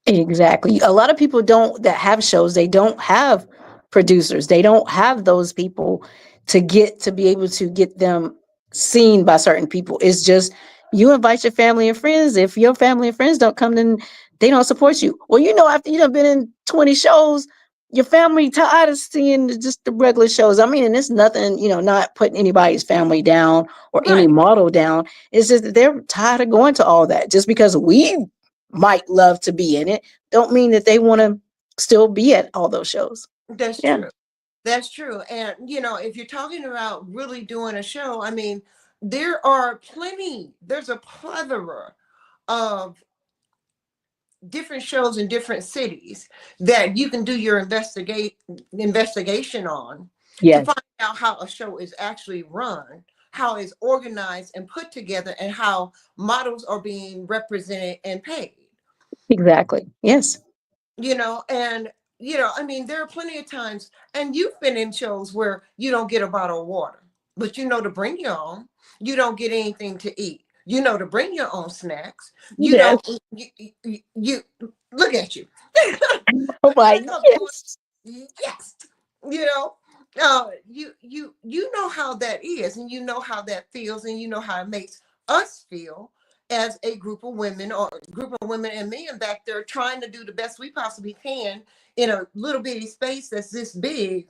Exactly. A lot of people don't that have shows, they don't have producers. They don't have those people to be able to get them seen by certain people. It's just you invite your family and friends. If your family and friends don't come, then they don't support you. Well, after you've been in 20 shows, your family tired of seeing just the regular shows. I mean, and it's nothing, not putting anybody's family down or any Right. model down. It's just that they're tired of going to all that. Just because we might love to be in it, don't mean that they want to still be at all those shows. That's Yeah. true. That's true. And if you're talking about really doing a show, I mean, there's a plethora of different shows in different cities that you can do your investigation on to Yes, find out how a show is actually run, how it's organized and put together, and how models are being represented and paid. exactly. Yes, And I mean, there are plenty of times, and you've been in shows where you don't get a bottle of water, but to bring your own. You don't get anything to eat. To bring your own snacks. You yes. don't. You look at you. Oh my, Crack up, boy. yes, Yes. You know. You know how that is, and you know how that feels, and you know how it makes us feel as a group of women, or a group of women and men back there trying to do the best we possibly can in a little bitty space that's this big,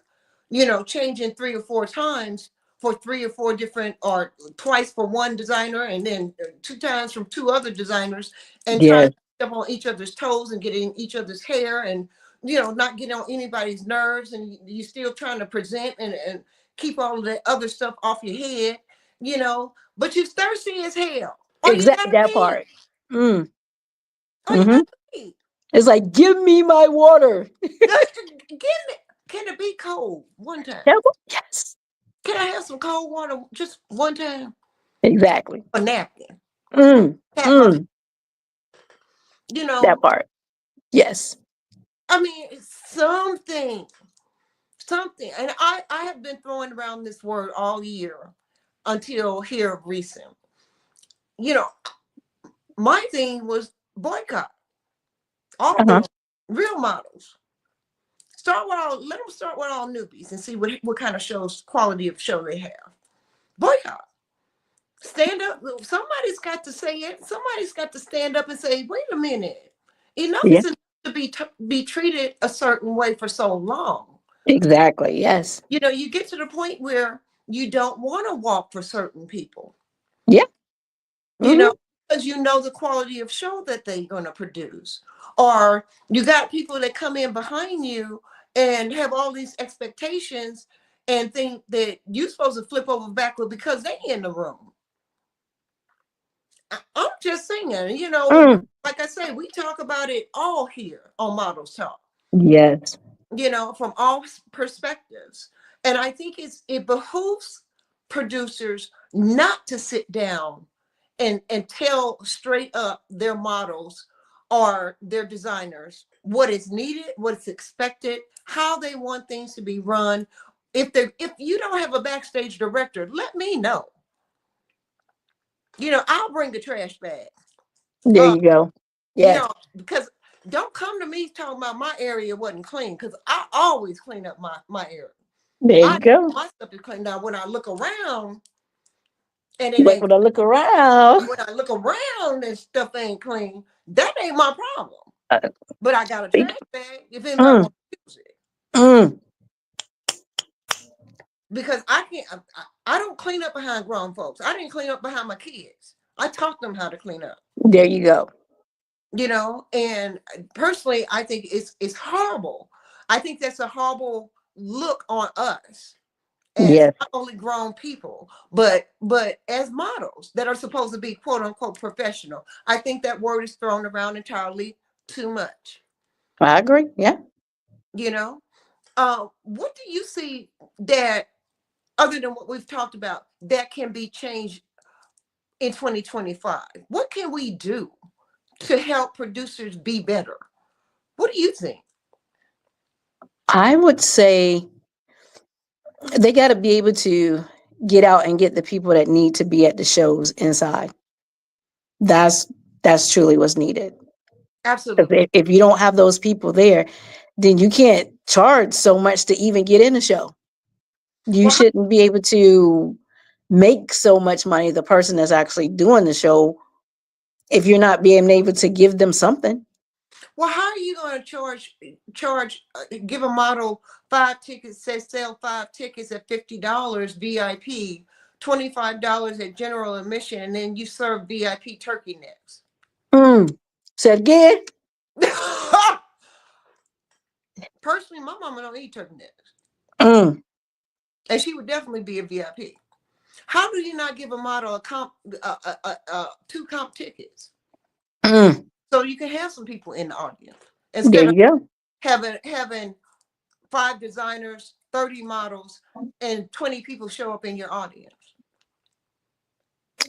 changing 3 or 4 times for 3 or 4 different, or twice for one designer, and then 2 times from 2 other designers, and trying yes, to step on each other's toes and get in each other's hair, and not getting on anybody's nerves, and you still trying to present and keep all of that other stuff off your head, but you're thirsty as hell. All you exactly gotta that pee. part. Mm, All you hmm. gotta pee. It's like, give me my water. Can it be cold one time? Yes, Can I have some cold water just one time? exactly. A napkin. Mm, Pat my, mm, you that know, part. Yes. I mean, it's something. And I have been throwing around this word all year until here recent. You know, my thing was boycott all Uh-huh. the real models. Let them start with all newbies and see what kind of quality of show they have. Boycott. Stand up. Somebody's got to say it. Somebody's got to stand up and say, wait a minute. Enough Yeah, is enough to be treated a certain way for so long. exactly. Yes. You get to the point where you don't want to walk for certain people, Yeah. you Hmm. know, because the quality of show that they're going to produce. Or you got people that come in behind you and have all these expectations and think that you're supposed to flip over backward because they in the room. I'm just saying, Mm. like I say, we talk about it all here on Models Talk, Yes. from all perspectives. And I think it behooves producers not to sit down and tell straight up their models or their designers what is needed, what's expected, how they want things to be run. If you don't have a backstage director, let me know. I'll bring the trash bag. There you go. Yes. Because don't come to me talking about my area wasn't clean, because I always clean up my area. There I you go. my stuff is clean. Now when I look around and it But ain't when I look around, when I look around and stuff ain't clean, that ain't my problem. uh, But I got a trash bag if anybody mm, wants to use it. mm, Because I can't I don't clean up behind grown folks. I didn't clean up behind my kids. I taught them how to clean up. there you go. And personally I think it's horrible. I think that's a horrible look on us as Yes, not only grown people but as models that are supposed to be quote unquote professional. I think that word is thrown around entirely too much. I agree. Yeah. you know what do you see that, other than what we've talked about, that can be changed in 2025? What can we do to help producers be better? What do you think? I would say they got to be able to get out and get the people that need to be at the shows inside. That's that's truly what's needed. Because Absolutely. if you don't have those people there, then you can't charge so much to even get in the show. You Well, shouldn't be able to make so much money, the person that's actually doing the show, if you're not being able to give them something. how are you going to charge give a model 5 tickets, say sell 5 tickets at $50 VIP, $25 at general admission, and then you serve VIP turkey necks? Mm. Said again. Personally, my mama don't eat turkey necks, Mm. and she would definitely be a VIP. How do you not give a model two comp tickets Mm, so you can have some people in the audience there instead of you go. having 5 designers, 30 models, and 20 people show up in your audience?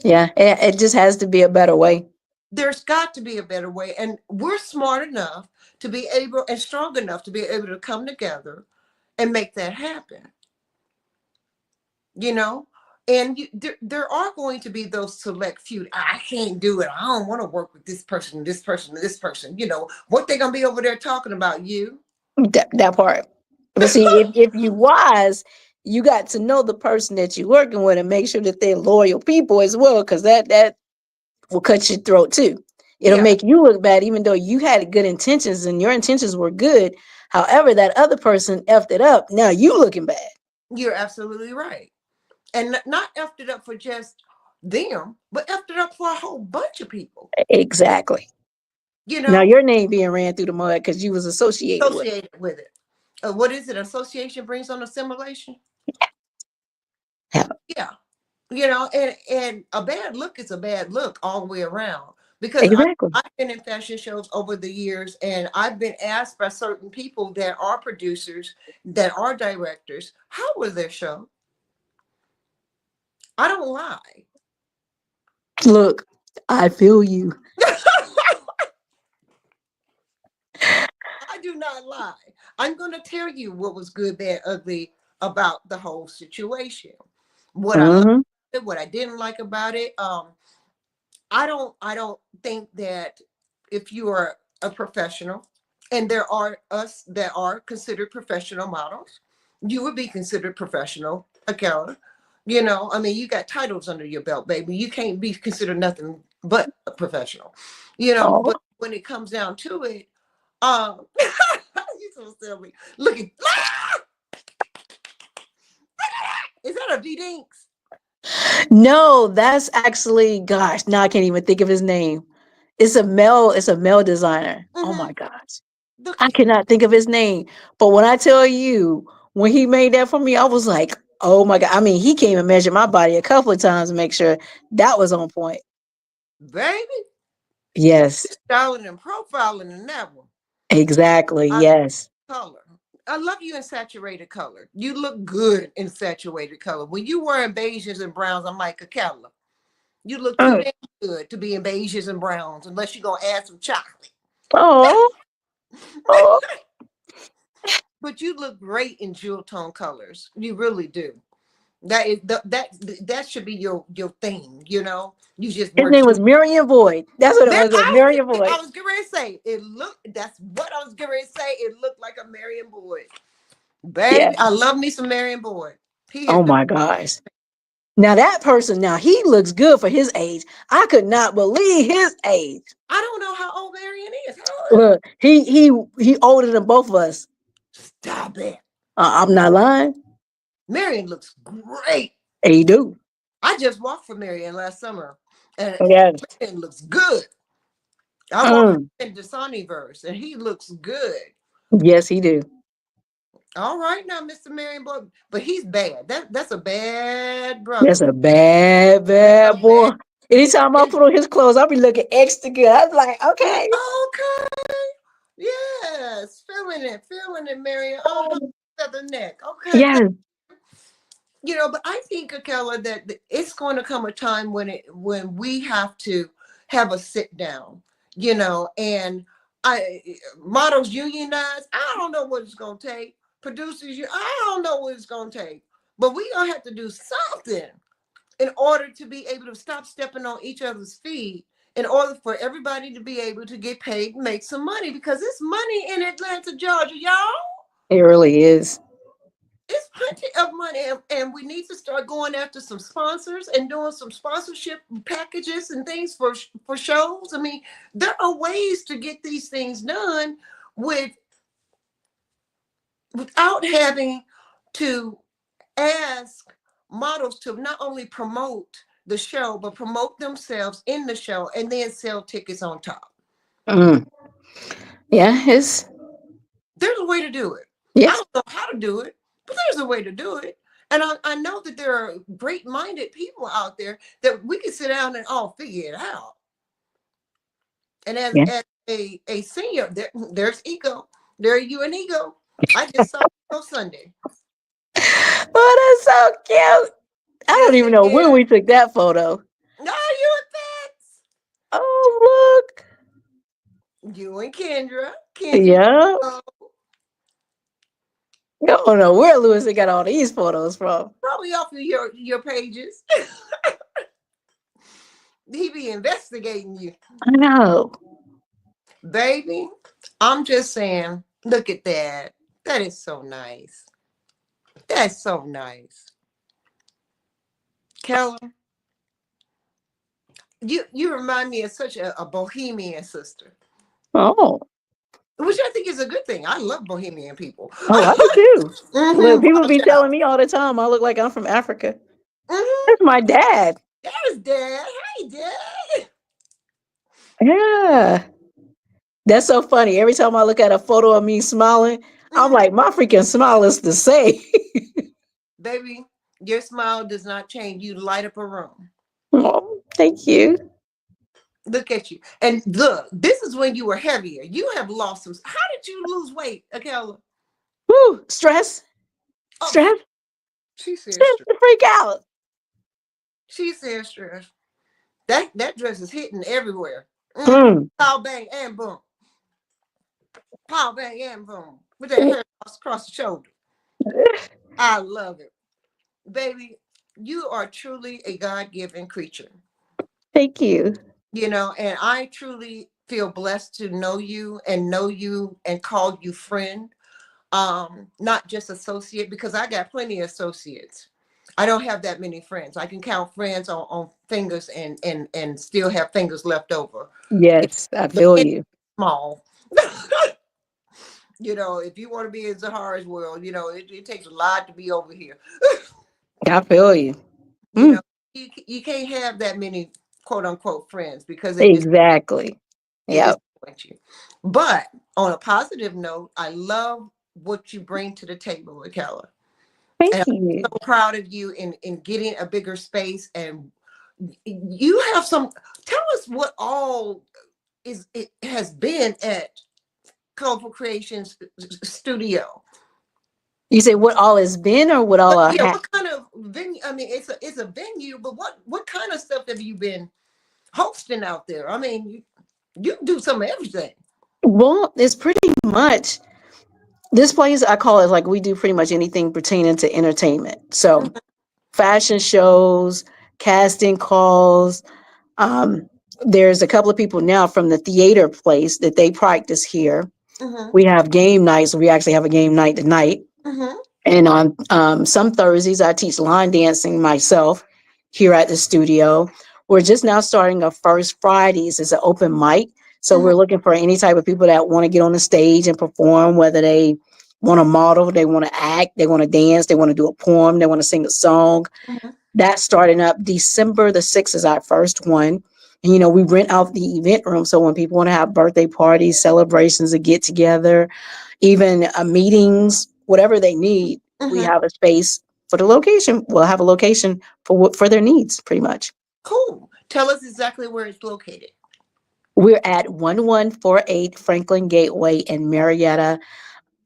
Yeah, it just has to be a better way. There's got to be a better way, and we're smart enough to be able and strong enough to be able to come together and make that happen. You know, and there are going to be those select few. I can't do it. I don't want to work with this person, this person, this person. You know what they're gonna be over there talking about you. That part. But see, if you wise, you got to know the person that you're working with and make sure that they're loyal people as well, because that will cut your throat too. It'll Yeah, make you look bad, even though you had good intentions and your intentions were good. However, that other person effed it up. Now you looking bad. you're absolutely right, and not effed it up for just them, but effed it up for a whole bunch of people. Exactly. You Now know, your name being ran through the mud because you was associated with associated with it. What is it? Association brings on assimilation. it. Yeah, you know, and a bad look is a bad look all the way around, because Exactly. I've been in fashion shows over the years, and I've been asked by certain people that are producers, that are directors, how was their show? I don't lie. Look, I feel you. I do not lie. I'm going to tell you what was good, bad, ugly about the whole situation, what I loved, Hmm. what I didn't like about it. I don't think that if you are a professional, and there are us that are considered professional models, you would be considered professional, Akella. You know, I mean, you got titles under your belt, baby. You can't be considered nothing but a professional. You know, Oh, but when it comes down to it, you so silly. Look at is that a V Dinks? no, that's actually, gosh, now I can't even think of his name. It's a male designer. Oh Mm-hmm. my gosh. Look I at him. cannot think of his name. But when I tell you, when he made that for me, I was like, oh my God. I mean, he came and measured my body a couple of times to make sure that was on point. Baby. Yes, Styling and profiling in that one. exactly. I love Yes. color. I love you in saturated color. You look good in saturated color. When you wearing beiges and browns, I'm like, Akella, you look too Mm. damn good to be in beiges and browns, unless you're gonna add some chocolate. Oh, oh. But you look great in jewel tone colors. You really do. That should be your thing. You know, you just His wear name was jewel. Marion Boyd. That's what it There, was, Marion Boyd. I was getting ready to say it. Looked. That's what I was getting ready to say. It looked like a Marion Boyd. Yeah. Baby, I love me some Marion Boyd. He is Oh the. my gosh. Now that person, now he looks good for his age. I could not believe his age. I don't know how old Marion is. How old is Look, he older than both of us. he? Stop it. I'm not lying. Marion looks great. He do. I just walked for Marion last summer, and Yes. Marion looks good. I walked Mm. in Dasani verse, and he looks good. Yes, he do. All right now, Mr. Marion Boy, but he's bad. That's a bad That's brother. a bad, That's a bad boy. bad. Anytime I And put on his clothes, I'll be looking extra good. I was like, okay. okay, yes, feeling it, Marion. Feather neck. Okay, Yes. you know, but I think, Akella, that it's going to come a time when we have to have a sit down, you know, and I models unionize. I don't know what it's going to take. Producers, I don't know what it's going to take, but we gonna have to do something in order to be able to stop stepping on each other's feet. In order for everybody to be able to get paid and make some money, because it's money in Atlanta, Georgia, y'all. It really is. It's plenty of money, and we need to start going after some sponsors and doing some sponsorship packages and things for shows. I mean, there are ways to get these things done with without having to ask models to not only promote the show but promote themselves in the show and then sell tickets on top. Mm. Yeah, it's There's a way to do it. I yes. don't know how to do it, but there's a way to do it. And I know that there are great-minded people out there that we can sit down and all figure it out. And Yeah. as a senior, there's Ego. There you and Ego. I just saw Ego Sunday. Oh, that's so cute. I Yes, don't even know when we took that photo. No, you and Oh, look. Fats. You and Kendra. Kenji. Yeah. I don't know where Lewis got all these photos from. Probably off of your pages. He be investigating you. I know. Baby, I'm just saying, look at that. That is so nice. That's so nice. Keller, you remind me of such a bohemian sister. Oh. Which I think is a good thing. I love bohemian people. Oh, I do too. Look, people Watch be out. telling me all the time I look like I'm from Africa. Mm-hmm. That's my dad. There's Dad. Hey, Dad. Yeah. That's so funny. Every time I look at a photo of me smiling, I'm like, my freaking smile is the same. Baby, your smile does not change. You light up a room. Oh, thank you. Look at you. And look, this is when you were heavier. You have lost some. How did you lose weight, Akella? Woo, stress. Oh, Stress. she said Stress stress. to freak out. She said stress. That dress is hitting everywhere. Pow, bang, and boom. Pow, bang, and boom. With that hair across the shoulder. I love it. Baby, you are truly a God-given creature. Thank you. You know, and I truly feel blessed to know you and call you friend. Not just associate, because I got plenty of associates. I don't have that many friends. I can count friends on fingers and still have fingers left over. Yes, I feel you. Small. You know, if you want to be in Zahara's world, you know, it takes a lot to be over here. I feel you. You know, you can't have that many quote unquote friends because they exactly. Yeah. disappoint you. But on a positive note, I love what you bring to the table, Akella. Thank And you. I'm so proud of you in getting a bigger space. And you have some, tell us what all it has been at Colorful Creations Studio. You say what all has been or what all Yeah, I what kind of venue? I mean, it's a venue, but what kind of stuff have you been hosting out there? I mean, you do some of everything. Well, it's pretty much this place. I call it like we do pretty much anything pertaining to entertainment. So fashion shows, casting calls. There's a couple of people now from the theater place that they practice here. We have game nights. We actually have a game night tonight. And on some Thursdays, I teach line dancing myself here at the studio. We're just now starting our first Fridays as an open mic. So we're looking for any type of people that want to get on the stage and perform, whether they want to model, they want to act, they want to dance, they want to do a poem, they want to sing a song. That's starting up December the 6th is our first one. And, you know, we rent out the event room. So when people want to have birthday parties, celebrations, a get together, even meetings, whatever they need, we have a space for the location. We'll have a location for their needs, pretty much. Cool. Tell us exactly where it's located. We're at 1148 Franklin Gateway in Marietta.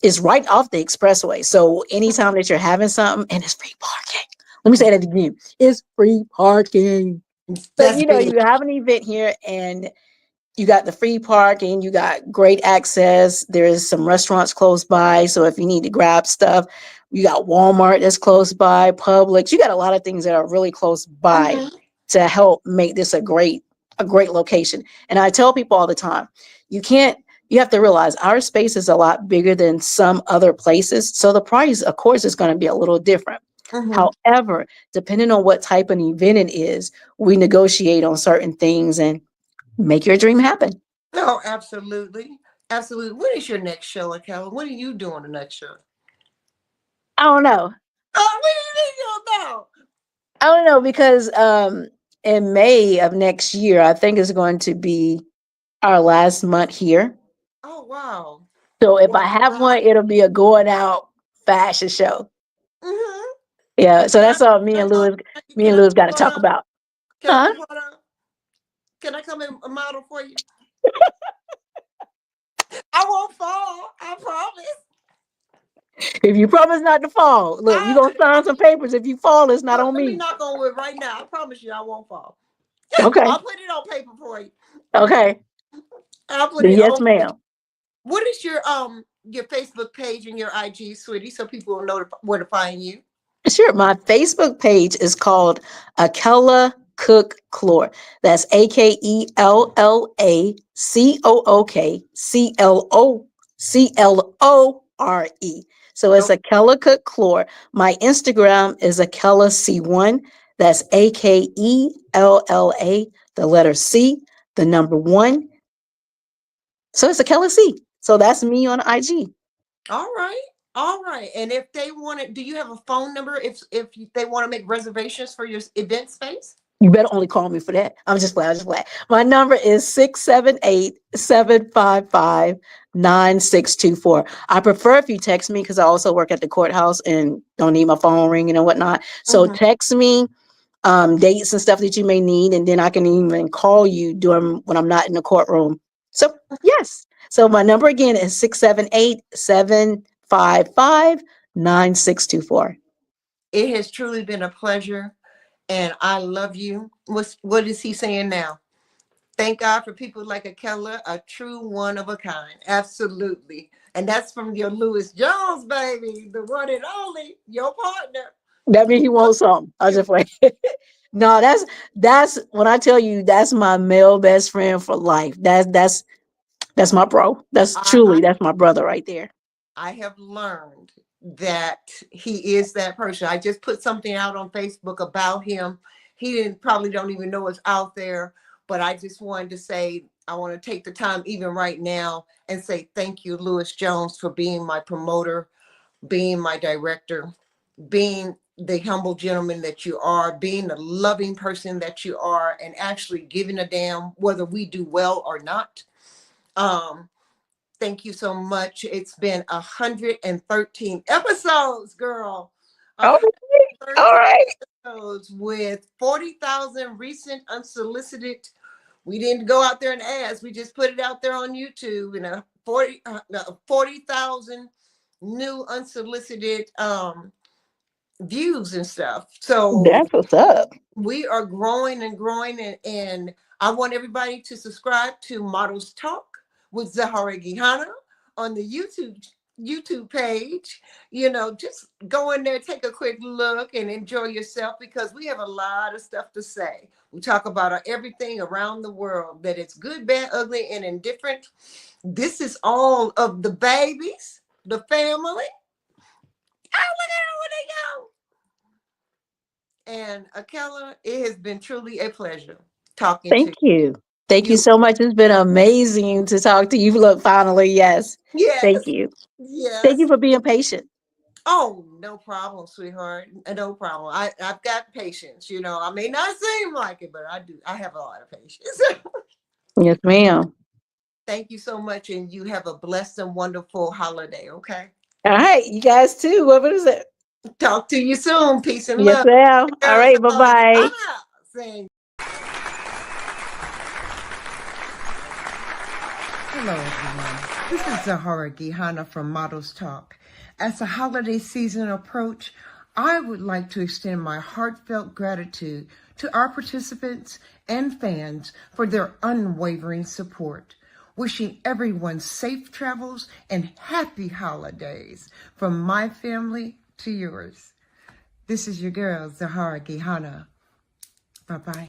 It's right off the expressway. So anytime that you're having something, and it's free parking. Let me say that again. It's free parking. So, you know, you have an event here and you got the free parking, you got great access. There is some restaurants close by. So if you need to grab stuff, you got Walmart that's close by, Publix. You got a lot of things that are really close by to help make this a great location. And I tell people all the time, you have to realize our space is a lot bigger than some other places. So the price, of course, is going to be a little different. However, depending on what type of event it is, we negotiate on certain things and make your dream happen. No, absolutely. Absolutely. When is your next show, Akella? When are you doing the next show? I don't know. Oh, what do you know? I don't know because in May of next year, I think it's going to be our last month here. Oh, wow. So if I have one, it'll be a going out fashion show. Yeah, so Can I, that's all can I Me and can I Louis got to hold talk on? about. Can I Huh? hold on? Can I come in a model for you? I won't fall. I promise. If you promise not to fall, look, you're gonna sign some papers. If you fall, it's not Look, on let me me. knock on wood right now. I promise you I won't fall. Okay. I'll put it on paper for you. Okay. I'll put Then it yes, on. ma'am. What is your Facebook page and your IG, sweetie, so people will know where to find you? Sure. My Facebook page is called Akella Cook Clore. That's AKELLACOOKCLOCLORE. So it's Oh, Akella Cook Clore. My Instagram is Akella C1. That's AKELLA, the letter C, the number one. So it's Akella C. So that's me on IG. all right. All right. And if they want to, do you have a phone number if they want to make reservations for your event space? You better only call me for that. I'm just playing. I'm just playing. My number is 678-755-9624. I prefer if you text me because I also work at the courthouse and don't need my phone ringing and whatnot. So Mm-hmm. text me dates and stuff that you may need, and then I can even call you during when I'm not in the courtroom. So yes. So my number again is 678-755-9624. It has truly been a pleasure, and I love you. What is he saying now? Thank God for people like Akella, a true one of a kind. Absolutely. And that's from your Lewis Jones, baby, the one and only, your partner. That means he wants something. I just like no, that's when I tell you that's my male best friend for life. That's my bro. That's my brother right there. I have learned that he is that person. I just put something out on Facebook about him. He didn't probably don't even know it's out there, but I just wanted to say I want to take the time even right now and say thank you, Lewis Jones, for being my promoter, being my director, being the humble gentleman that you are, being the loving person that you are, and actually giving a damn whether we do well or not. Thank you so much. It's been 113 episodes, girl. All right. All 113 right. episodes with 40,000 recent unsolicited. We didn't go out there and ask. We just put it out there on YouTube, and 40,000 new unsolicited views and stuff. So That's what's up. we are growing and growing, and I want everybody to subscribe to Models Talk with Zahara Gihana on the YouTube page. Just go in there, take a quick look, and enjoy yourself, because we have a lot of stuff to say. We talk about everything around the world, that it's good, bad, ugly, and indifferent. This is all of the babies, the family. Oh, look at where they go. And Akella, it has been truly a pleasure talking to Thank you. Thank you you. so much. It's been amazing to talk to you. Look, finally, yes. Thank Yes, you. Thank you yes. for being patient. Oh, no problem, sweetheart. No problem. I've got patience. I may not seem like it, but I do. I have a lot of patience. Yes, ma'am. Thank you so much, and you have a blessed and wonderful holiday. Okay. All right. You guys too. What is it? Talk to you soon. Peace and Yes, love. ma'am. All Girls, right. Bye-bye. saying. Hello, everyone. This is Zahara Gihana from Models Talk. As the holiday season approach, I would like to extend my heartfelt gratitude to our participants and fans for their unwavering support. Wishing everyone safe travels and happy holidays from my family to yours. This is your girl, Zahara Gihana. Bye-bye.